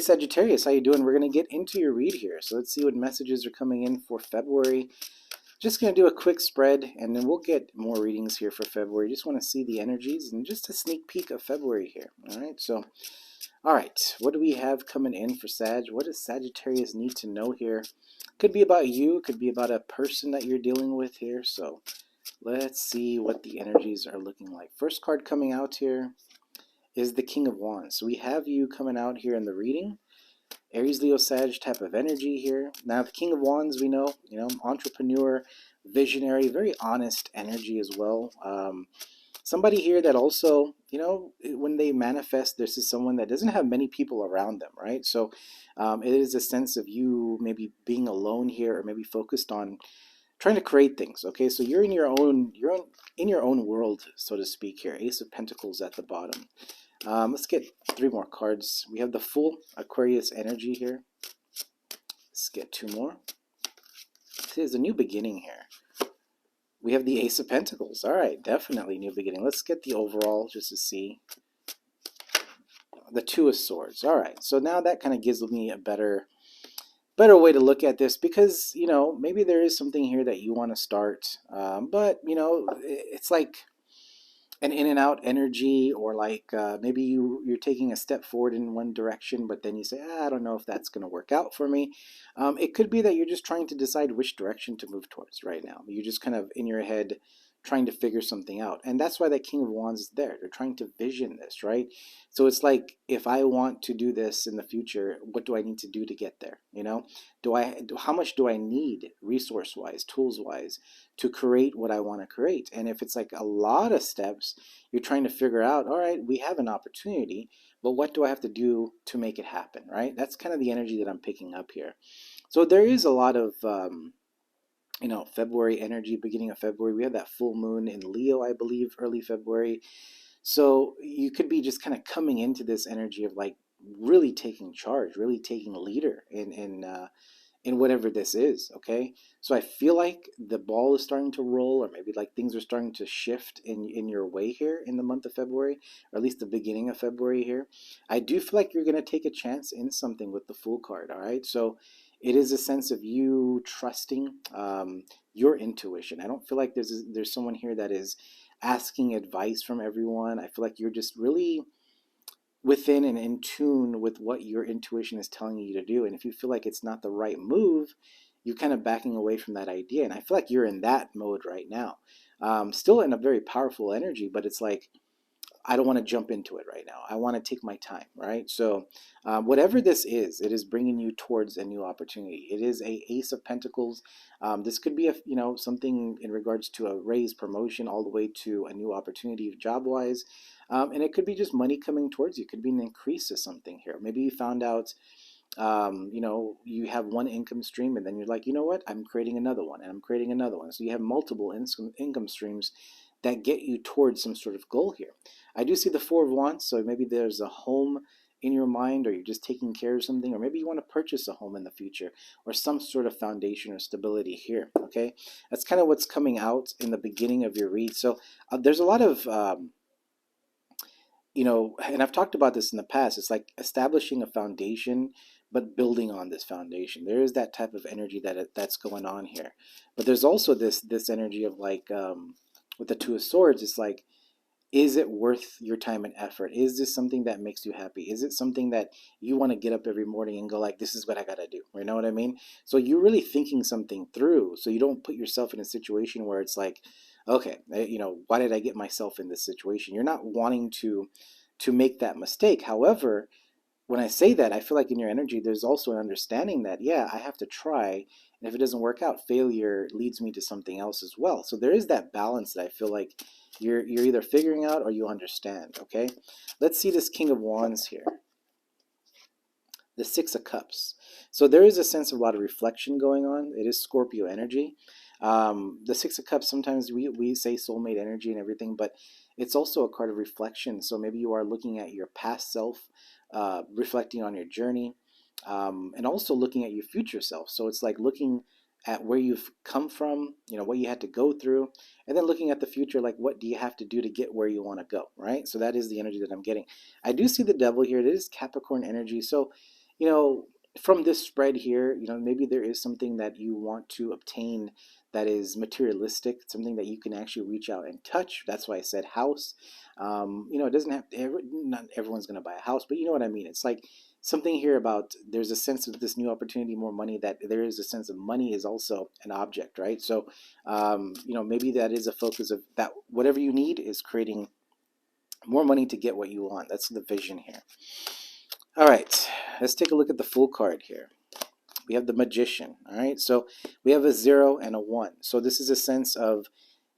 Hey Sagittarius, how you doing? We're going to get into your read here. So let's see what messages are coming in for February. Just going to do a quick spread and then we'll get more readings here for February. Just want to see the energies and just a sneak peek of February here. All right, so, all right, what do we have coming in for Sag? What does Sagittarius need to know here? Could be about you, could be about a person that you're dealing with here. So let's see what the energies are looking like. First card coming out here is the King of Wands. So we have you coming out here in the reading. Aries, Leo, Sag type of energy here. Now the King of Wands, we know, entrepreneur, visionary, very honest energy as well. Somebody here that also, when they manifest, this is someone that doesn't have many people around them, right? So it is a sense of you maybe being alone here, or maybe focused on trying to create things. Okay, so you're in your own world, so to speak here. Ace of Pentacles at the bottom. Let's get 3 more cards. We have the full Aquarius energy here. Let's get 2 more. This is a new beginning here. We have the Ace of Pentacles. All right, definitely new beginning. Let's get the overall just to see. The Two of Swords. All right, so now that kind of gives me a better way to look at this, because maybe there is something here that you want to start, but it's like an in and out energy, or like maybe you're taking a step forward in one direction, but then you say, I don't know if that's going to work out for me. It could be that you're just trying to decide which direction to move towards right now. You're just kind of in your head trying to figure something out, and that's why that King of Wands is there. They're trying to vision this, right? So it's like, if I want to do this in the future, what do I need to do to get there? How much do I need resource wise, tools wise, to create what I want to create? And if it's like a lot of steps, you're trying to figure out, all right, we have an opportunity, but what do I have to do to make it happen, right? That's kind of the energy that I'm picking up here. So there is a lot of February energy, beginning of February. We have that full moon in Leo, I believe, early February. So you could be just kind of coming into this energy of like really taking charge, really taking leader in whatever this is. Okay, so I feel like the ball is starting to roll, or maybe like things are starting to shift in your way here in the month of February, or at least the beginning of February here. I do feel like you're going to take a chance in something with the Fool card. All right, so it is a sense of you trusting your intuition. I don't feel like there's someone here that is asking advice from everyone. I feel like you're just really within and in tune with what your intuition is telling you to do. And if you feel like it's not the right move, you're kind of backing away from that idea. And I feel like you're in that mode right now. Still in a very powerful energy, but it's like, I don't want to jump into it right now. I want to take my time, right? So whatever this is, it is bringing you towards a new opportunity. It is a Ace of Pentacles. This could be something in regards to a raise, promotion, all the way to a new opportunity job-wise. And it could be just money coming towards you. It could be an increase of something here. Maybe you found out you have one income stream, and then you're like, you know what? I'm creating another one, and I'm creating another one. So you have multiple income streams that get you towards some sort of goal here. I do see the Four of Wands, so maybe there's a home in your mind, or you're just taking care of something, or maybe you want to purchase a home in the future, or some sort of foundation or stability here. Okay, that's kind of what's coming out in the beginning of your read. So there's a lot of and I've talked about this in the past. It's like establishing a foundation, but building on this foundation. There is that type of energy that's going on here, but there's also this energy of like with the Two of Swords. It's like, is it worth your time and effort? Is this something that makes you happy? Is it something that you want to get up every morning and go like, this is what I got to do? You know what I mean? So you're really thinking something through, so you don't put yourself in a situation where it's like, okay, why did I get myself in this situation? You're not wanting to make that mistake. However, when I say that, I feel like in your energy, there's also an understanding that, yeah, I have to try. And if it doesn't work out, failure leads me to something else as well. So there is that balance that I feel like you're either figuring out or you understand. Okay, let's see this King of Wands here. The Six of Cups. So there is a sense of a lot of reflection going on. It is Scorpio energy. The Six of Cups, sometimes we say soulmate energy and everything, but it's also a card of reflection. So maybe you are looking at your past self, reflecting on your journey, and also looking at your future self. So it's like looking at where you've come from, what you had to go through, and then looking at the future, like what do you have to do to get where you want to go, right? So that is the energy that I'm getting. I do see the Devil here. It is Capricorn energy. So you know, from this spread here, maybe there is something that you want to obtain that is materialistic, something that you can actually reach out and touch. That's why I said house. It doesn't have to, not everyone's going to buy a house, but you know what I mean. It's like something here about there's a sense of this new opportunity, more money, that there is a sense of money is also an object, right? So, maybe that is a focus of that. Whatever you need is creating more money to get what you want. That's the vision here. All right, let's take a look at the full card here. We have the Magician. All right, so we have a 0 and a 1. So this is a sense of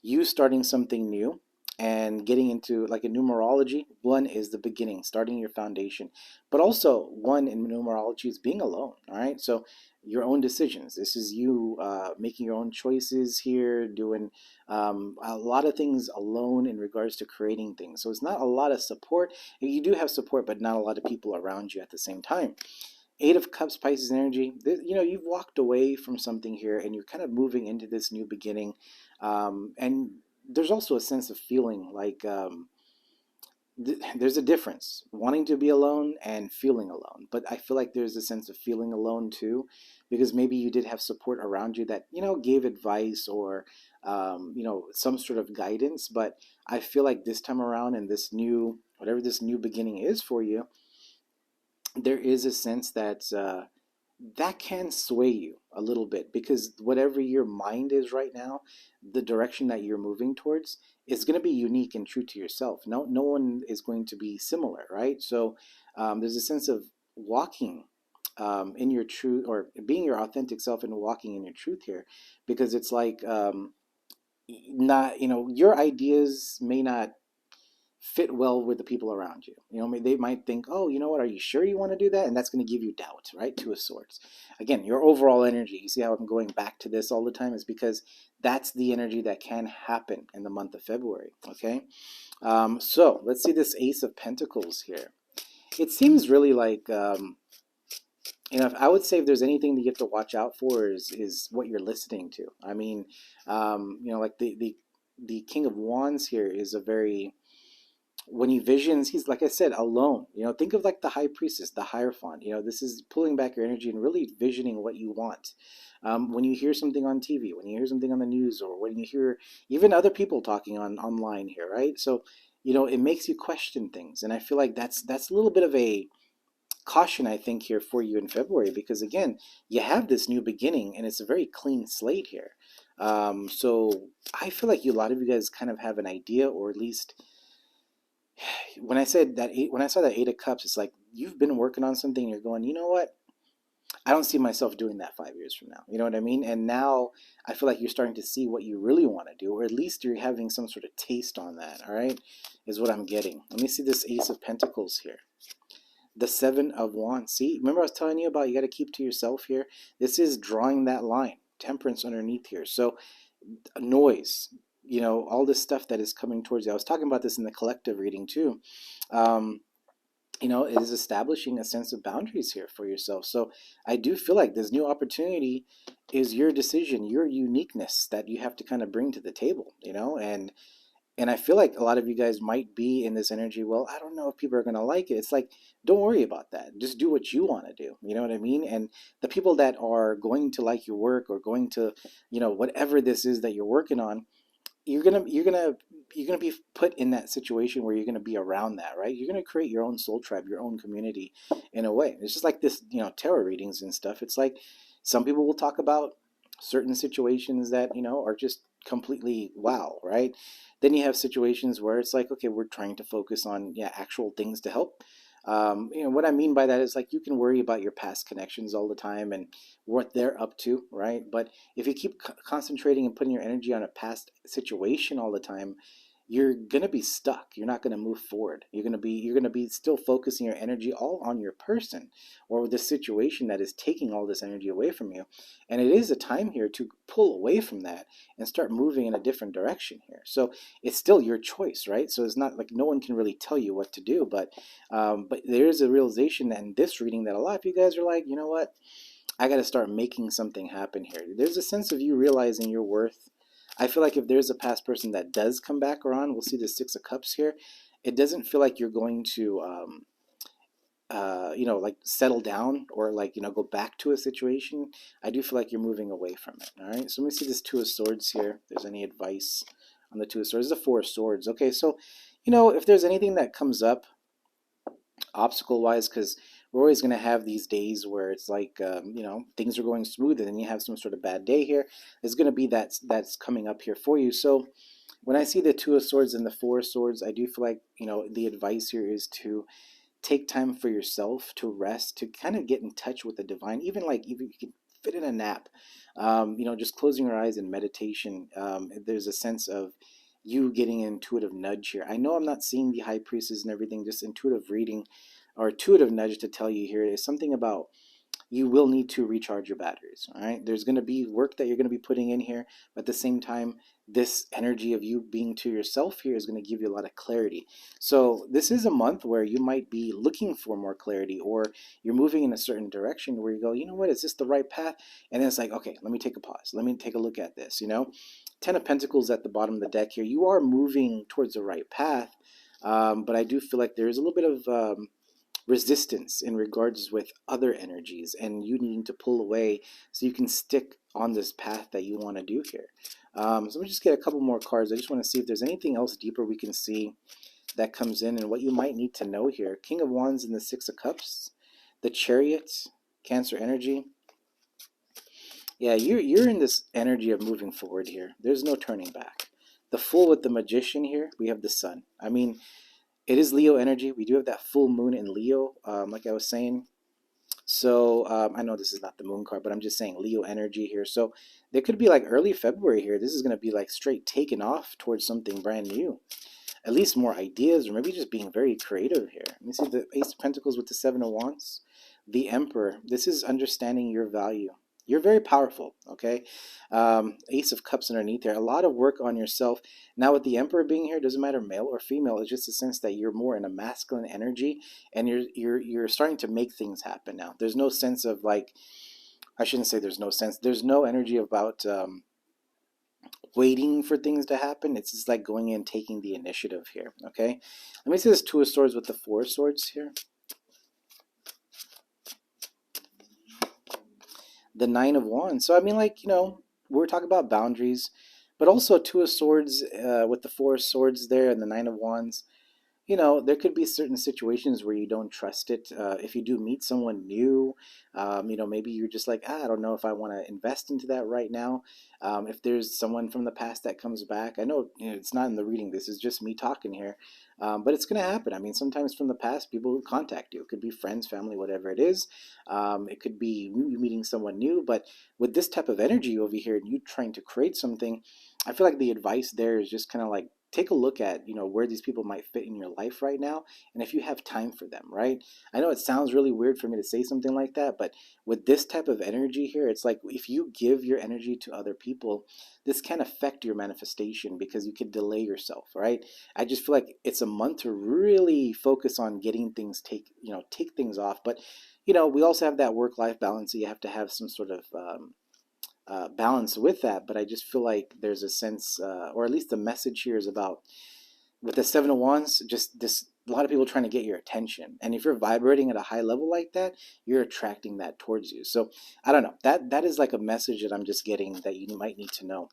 you starting something new and getting into, like, a numerology. 1 is the beginning, starting your foundation, but also 1 in numerology is being alone. All right, so your own decisions. This is you making your own choices here, doing a lot of things alone in regards to creating things. So it's not a lot of support. You do have support, but not a lot of people around you at the same time. 8 of Cups, Pisces energy. You've walked away from something here, and you're kind of moving into this new beginning. And there's also a sense of feeling like there's a difference, wanting to be alone and feeling alone. But I feel like there's a sense of feeling alone too, because maybe you did have support around you that gave advice or some sort of guidance. But I feel like this time around, in this new, whatever this new beginning is for you, there is a sense that that can sway you a little bit, because whatever your mind is right now, the direction that you're moving towards is going to be unique and true to yourself. No one is going to be similar, right? So there's a sense of walking in your truth, or being your authentic self and walking in your truth here, because it's like not your ideas may not fit well with the people around you. They might think, oh, you know what, are you sure you want to do that? And that's going to give you doubt, right? Two of Swords. Again, your overall energy. You see how I'm going back to this all the time? Is because that's the energy that can happen in the month of February, okay? So let's see this Ace of Pentacles here. It seems really like, if I would say if there's anything that you have to watch out for is what you're listening to. I mean, like the King of Wands here is a very, when he visions, he's, like I said, alone. Think of like the High Priestess, the Hierophant. This is pulling back your energy and really visioning what you want. When you hear something on TV, when you hear something on the news, or when you hear even other people talking online here, right? So, it makes you question things, and I feel like that's a little bit of a caution, I think, here for you in February, because again, you have this new beginning, and it's a very clean slate here. So I feel like a lot of you guys kind of have an idea, or at least when I said that when I saw that 8 of Cups, it's like you've been working on something and you're going, you know what? I don't see myself doing that 5 years from now. You know what I mean? And now I feel like you're starting to see what you really want to do, or at least you're having some sort of taste on that, all right? Is what I'm getting. Let me see this Ace of Pentacles here. The 7 of Wands. See, remember I was telling you about you got to keep to yourself here? This is drawing that line. Temperance underneath here. So noise, all this stuff that is coming towards you. I was talking about this in the collective reading too. It is establishing a sense of boundaries here for yourself. So I do feel like this new opportunity is your decision, your uniqueness that you have to kind of bring to the table, and I feel like a lot of you guys might be in this energy, well, I don't know if people are going to like it. It's like, don't worry about that. Just do what you want to do. You know what I mean? And the people that are going to like your work, or going to, whatever this is that you're working on, you're gonna be put in that situation where you're gonna be around that, right? You're gonna create your own soul tribe, your own community, in a way. It's just like this, tarot readings and stuff. It's like some people will talk about certain situations that are just completely wow, right? Then you have situations where it's like, okay, we're trying to focus on actual things to help. What I mean by that is, like, you can worry about your past connections all the time and what they're up to, right? But if you keep concentrating and putting your energy on a past situation all the time, you're gonna be stuck. You're not gonna move forward. You're gonna be still focusing your energy all on your person, or the situation that is taking all this energy away from you. And it is a time here to pull away from that and start moving in a different direction here. So it's still your choice, right? So it's not like no one can really tell you what to do, but there is a realization that in this reading that a lot of you guys are like, you know what? I got to start making something happen here. There's a sense of you realizing your worth. I feel like if there's a past person that does come back around, we'll see the 6 of Cups here. It doesn't feel like you're going to like settle down or like, go back to a situation. I do feel like you're moving away from it. All right. So let me see this Two of Swords here. If there's any advice on the Two of Swords. This is the Four of Swords. Okay. So, if there's anything that comes up obstacle wise, because we're always going to have these days where it's like, things are going smooth and then you have some sort of bad day here. There's going to be that's coming up here for you. So when I see the Two of Swords and the Four of Swords, I do feel like, the advice here is to take time for yourself to rest, to kind of get in touch with the divine, even like even you can fit in a nap, just closing your eyes in meditation. There's a sense of you getting an intuitive nudge here. I know I'm not seeing the high priestess and everything, just intuitive reading or intuitive nudge to tell you here is something about you will need to recharge your batteries. All right. There's going to be work that you're going to be putting in here, but at the same time, this energy of you being to yourself here is going to give you a lot of clarity. So this is a month where you might be looking for more clarity, or you're moving in a certain direction where you go, you know what, is this the right path? And then it's like, okay, let me take a pause. Let me take a look at this. Ten of Pentacles at the bottom of the deck here. You are moving towards the right path, but I do feel like there is a little bit of resistance in regards with other energies, and you needing to pull away so you can stick on this path that you want to do here. So let me just get a couple more cards. I just want to see if there's anything else deeper we can see that comes in and what you might need to know here. King of Wands and the Six of Cups, the Chariot, Cancer energy. Yeah, you're in this energy of moving forward here. There's no turning back. The Fool with the Magician here, we have the Sun. I mean, it is Leo energy. We do have that full moon in Leo, like I was saying. So I know this is not the moon card, but I'm just saying Leo energy here. So there could be like early February here. This is going to be like straight taken off towards something brand new. At least more ideas, or maybe just being very creative here. Let me see the Ace of Pentacles with the Seven of Wands. The Emperor. This is understanding your value. You're very powerful, okay? Ace of Cups underneath there. A lot of work on yourself. Now with the Emperor being here, doesn't matter male or female. It's just a sense that you're more in a masculine energy, and you're starting to make things happen now. There's no sense of like, I shouldn't say there's no sense. There's no energy about waiting for things to happen. It's just like going in, taking the initiative here, okay? Let me see this Two of Swords with the Four of Swords here. The Nine of Wands. So I mean, like, we're talking about boundaries, but also Two of Swords with the Four of Swords there and the Nine of Wands. There could be certain situations where you don't trust it. If you do meet someone new, maybe you're just like, I don't know if I want to invest into that right now. If there's someone from the past that comes back, I know, it's not in the reading. This is just me talking here. But it's going to happen. I mean, sometimes from the past, people will contact you. It could be friends, family, whatever it is. It could be you meeting someone new. But with this type of energy over here, and you trying to create something, I feel like the advice there is just kind of like, take a look at where these people might fit in your life right now, and if you have time for them, right? I know it sounds really weird for me to say something like that, but with this type of energy here, it's like if you give your energy to other people, this can affect your manifestation because you could delay yourself, right? I just feel like it's a month to really focus on getting things take things off, but we also have that work-life balance, so you have to have some sort of balance with that. But I just feel like there's a sense, or at least the message here is about, with the Seven of Wands, just this, a lot of people trying to get your attention. And if you're vibrating at a high level like that, you're attracting that towards you. So I don't know, that is like a message that I'm just getting that you might need to know.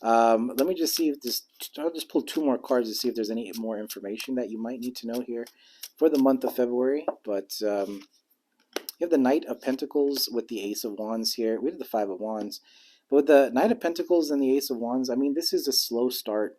Let me just see if this, I'll just pull two more cards to see if there's any more information that you might need to know here for the month of February. But you have the Knight of Pentacles with the Ace of Wands here. We have the Five of Wands. But with the Knight of Pentacles and the Ace of Wands, I mean, this is a slow start.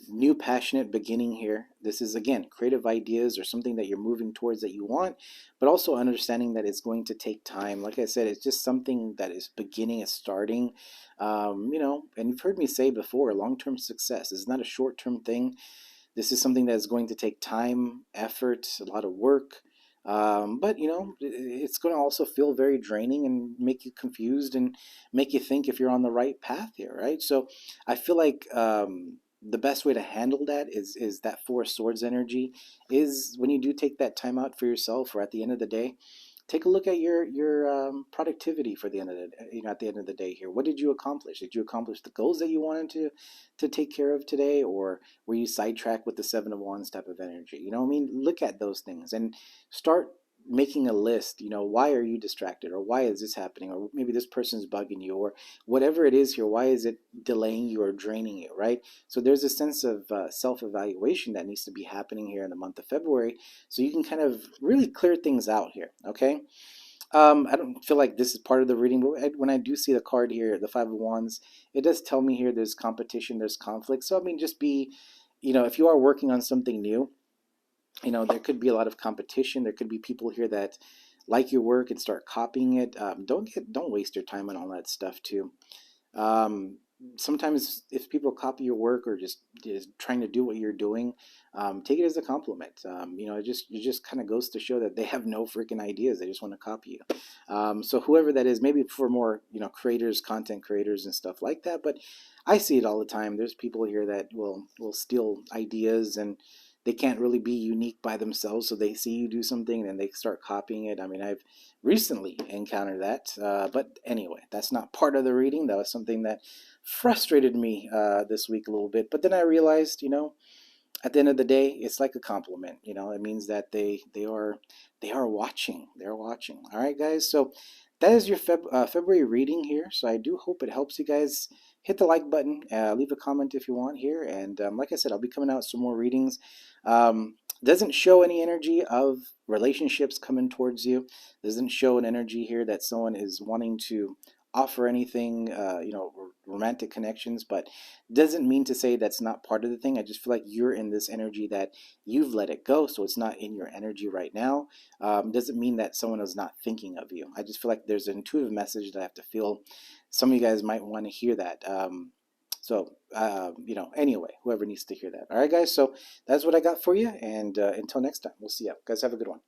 New passionate beginning here. This is, again, creative ideas or something that you're moving towards that you want, but also understanding that it's going to take time. Like I said, it's just something that is beginning, it's starting. And you've heard me say before, long-term success is not a short-term thing. This is something that is going to take time, effort, a lot of work. But it's going to also feel very draining and make you confused and make you think if you're on the right path here, right? So I feel like the best way to handle that is that Four of Swords energy is when you do take that time out for yourself, or at the end of the day, take a look at your productivity for the end of the, at the end of the day here. What did you accomplish? Did you accomplish the goals that you wanted to take care of today, or were you sidetracked with the Seven of Wands type of energy? I mean, look at those things and start making a list. Why are you distracted, or why is this happening, or maybe this person's bugging you, or whatever it is here. Why is it delaying you or draining you, right? So there's a sense of self-evaluation that needs to be happening here in the month of February, so you can kind of really clear things out here. Okay. I don't feel like this is part of the reading, but when I do see the card here, the Five of Wands, it does tell me here there's competition, there's conflict. So I mean, just be, if you are working on something new, there could be a lot of competition. There could be people here that like your work and start copying it. Don't waste your time on all that stuff too. Um, Sometimes if people copy your work or just is trying to do what you're doing, take it as a compliment. It just kind of goes to show that they have no freaking ideas. They just want to copy you. So whoever that is, maybe for more creators, content creators, and stuff like that. But I see it all the time. There's people here that will steal ideas, and they can't really be unique by themselves. So they see you do something and then they start copying it. I mean, I've recently encountered that. But anyway, that's not part of the reading. That was something that frustrated me this week a little bit. But then I realized, at the end of the day, it's like a compliment. It means that they are watching. They're watching. All right, guys. So that is your February reading here. So I do hope it helps you guys. Hit the like button. Leave a comment if you want here. And like I said, I'll be coming out with some more readings. Doesn't show any energy of relationships coming towards you. Doesn't show an energy here that someone is wanting to offer anything, romantic connections, but doesn't mean to say that's not part of the thing. I just feel like you're in this energy that you've let it go, so it's not in your energy right now. Doesn't mean that someone is not thinking of you. I just feel like there's an intuitive message that I have to feel. Some of you guys might want to hear that. Anyway, whoever needs to hear that. All right, guys. So that's what I got for you. And until next time, we'll see you. Guys, have a good one.